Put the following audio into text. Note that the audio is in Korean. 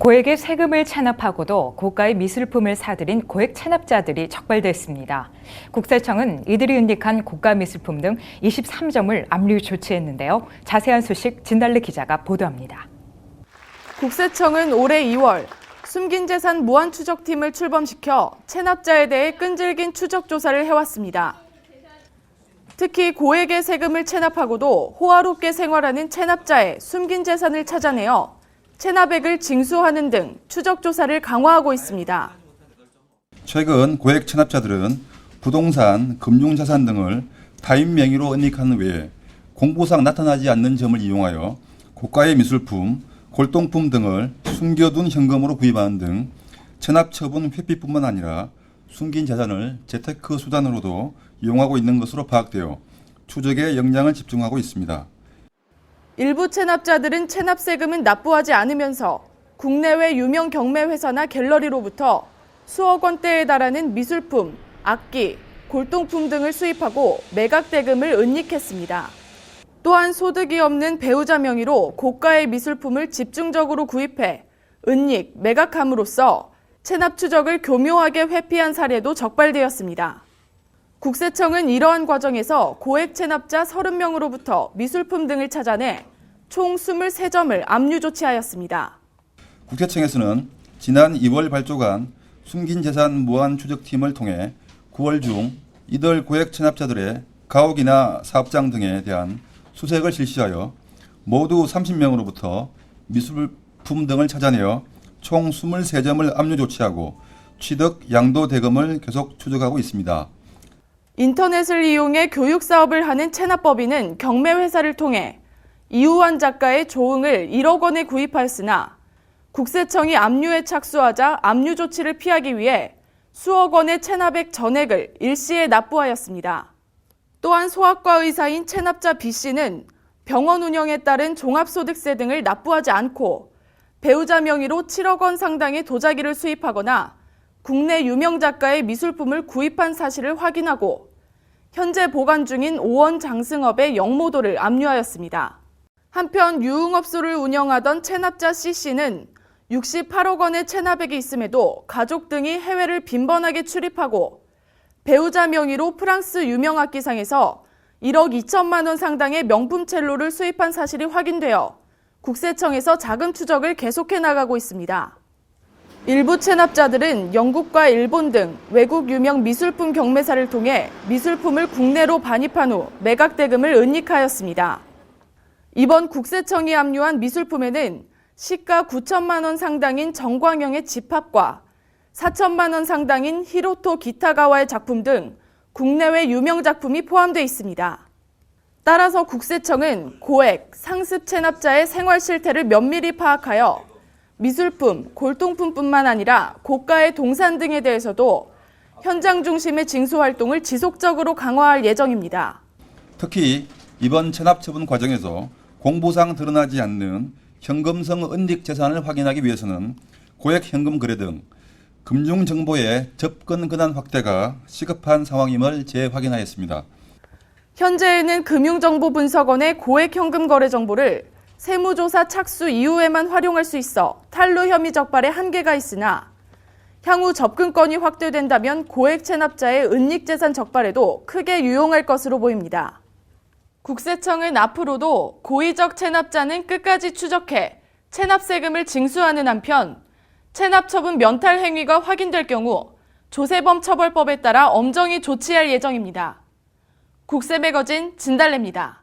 고액의 세금을 찬압하고도 고가의 미술품을 사들인 고액 찬압자들이 적발됐습니다. 국세청은 이들이 은닉한 고가 미술품 등 23점을 압류 조치했는데요. 자세한 소식 진달래 기자가 보도합니다. 국세청은 올해 2월 숨긴 재산 무한 추적팀을 출범시켜 체납자에 대해 끈질긴 추적 조사를 해왔습니다. 특히 고액의 세금을 체납하고도 호화롭게 생활하는 체납자의 숨긴 재산을 찾아내어 체납액을 징수하는 등 추적 조사를 강화하고 있습니다. 최근 고액 체납자들은 부동산, 금융자산 등을 타인 명의로 은닉하는 외에 공보상 나타나지 않는 점을 이용하여 고가의 미술품, 골동품 등을 숨겨둔 현금으로 구입하는 등 체납 처분 회피뿐만 아니라 숨긴 자산을 재테크 수단으로도 이용하고 있는 것으로 파악되어 추적에 역량을 집중하고 있습니다. 일부 체납자들은 체납 세금은 납부하지 않으면서 국내외 유명 경매회사나 갤러리로부터 수억 원대에 달하는 미술품, 악기, 골동품 등을 수입하고 매각 대금을 은닉했습니다. 또한 소득이 없는 배우자 명의로 고가의 미술품을 집중적으로 구입해 은닉, 매각함으로써 체납 추적을 교묘하게 회피한 사례도 적발되었습니다. 국세청은 이러한 과정에서 고액 체납자 30명으로부터 미술품 등을 찾아내 총 23점을 압류 조치하였습니다. 국세청에서는 지난 2월 발족한 숨긴 재산 무한 추적팀을 통해 9월 중 이들 고액 체납자들의 가옥이나 사업장 등에 대한 수색을 실시하여 모두 30명으로부터 미술품 등을 찾아내어 총 23점을 압류 조치하고 취득 양도 대금을 계속 추적하고 있습니다. 인터넷을 이용해 교육 사업을 하는 체납법인은 경매회사를 통해 이우환 작가의 조응을 1억 원에 구입하였으나 국세청이 압류에 착수하자 압류 조치를 피하기 위해 수억 원의 체납액 전액을 일시에 납부하였습니다. 또한 소아과 의사인 체납자 B씨는 병원 운영에 따른 종합소득세 등을 납부하지 않고 배우자 명의로 7억 원 상당의 도자기를 수입하거나 국내 유명 작가의 미술품을 구입한 사실을 확인하고 현재 보관 중인 오원 장승업의 영모도를 압류하였습니다. 한편 유흥업소를 운영하던 체납자 C씨는 68억 원의 체납액이 있음에도 가족 등이 해외를 빈번하게 출입하고 배우자 명의로 프랑스 유명 악기상에서 1억 2천만 원 상당의 명품 첼로를 수입한 사실이 확인되어 국세청에서 자금 추적을 계속해 나가고 있습니다. 일부 체납자들은 영국과 일본 등 외국 유명 미술품 경매사를 통해 미술품을 국내로 반입한 후 매각 대금을 은닉하였습니다. 이번 국세청이 압류한 미술품에는 시가 9천만 원 상당인 정광영의 집합과 4천만 원 상당인 히로토 기타가와의 작품 등 국내외 유명 작품이 포함되어 있습니다. 따라서 국세청은 고액, 상습 체납자의 생활 실태를 면밀히 파악하여 미술품, 골동품뿐만 아니라 고가의 동산 등에 대해서도 현장 중심의 징수 활동을 지속적으로 강화할 예정입니다. 특히 이번 체납 처분 과정에서 공보상 드러나지 않는 현금성 은닉 재산을 확인하기 위해서는 고액 현금 거래 등 금융 정보의 접근 권한 확대가 시급한 상황임을 재확인하였습니다. 현재는 금융정보분석원의 고액 현금 거래 정보를 세무조사 착수 이후에만 활용할 수 있어 탈루 혐의 적발에 한계가 있으나 향후 접근권이 확대된다면 고액 체납자의 은닉 재산 적발에도 크게 유용할 것으로 보입니다. 국세청은 앞으로도 고의적 체납자는 끝까지 추적해 체납 세금을 징수하는 한편 체납 처분 면탈 행위가 확인될 경우 조세범 처벌법에 따라 엄정히 조치할 예정입니다. 국세매거진 진달래입니다.